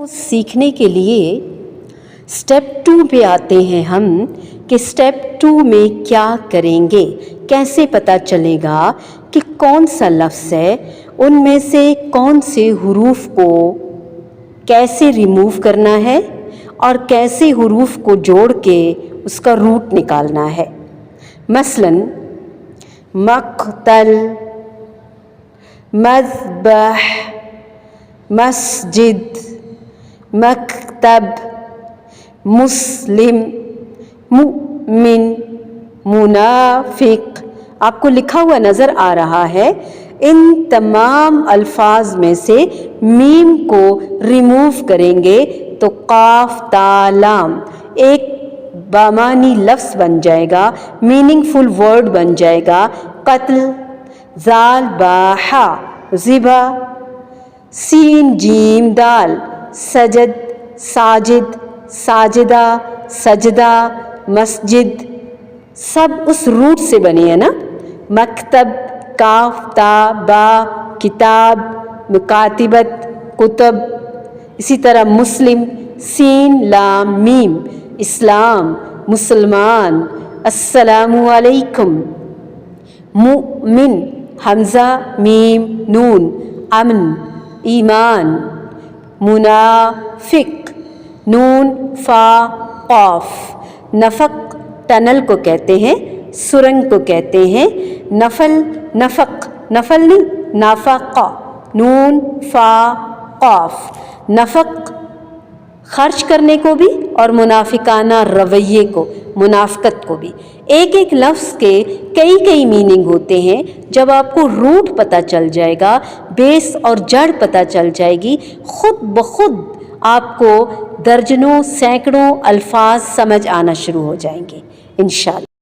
सीखने के लिए स्टेप 2 पे आते हैं हम कि स्टेप 2 में क्या करेंगे, कैसे पता चलेगा कि कौन सा लफ्ज़ है, उनमें से कौन से हुरूफ को कैसे रिमूव करना है और कैसे हुरूफ को जोड़ के उसका रूट निकालना है। मसलन मक़तल, मज़बह, मस्जिद, मकतब, मुस्लिम, मुमिन, मुनाफिक आपको लिखा हुआ नज़र आ रहा है। इन तमाम अल्फाज में से मीम को रिमूव करेंगे तो काफ ता लाम एक बामानी लफ्ज़ बन जाएगा, मीनिंगफुल वर्ड बन जाएगा। कत्ल, जाल बाहा, ज़िबा, सीन जीम दाल, सजद, साजिद, साजिदा, सजदा, मस्जिद, सब उस रूट से बने हैं ना। मकतब, काफ ता बा, किताब, मुकातिबत, कुतब। इसी तरह मुस्लिम, सीन लाम मीम, इस्लाम, मुसलमान, अस्सलामु अलैकुम। मुमिन, हमज़ा मीम नून, अमन, ईमान। मुनाफिक, नून फा क़ाफ। नफ़क टनल को कहते हैं, सुरंग को कहते हैं। नफल, नफ़क, नफल नहीं, नाफ़क़ा, नून फा क़ाफ। नफ़क खर्च करने को भी और मुनाफिकाना रवैये को, मुनाफ़क़त को भी। एक एक लफ्ज़ के कई कई मीनिंग होते हैं। जब आपको रूट पता चल जाएगा, बेस और जड़ पता चल जाएगी, खुद ब खुद आपको दर्जनों सैकड़ों अल्फाज समझ आना शुरू हो जाएंगे इंशाअल्लाह।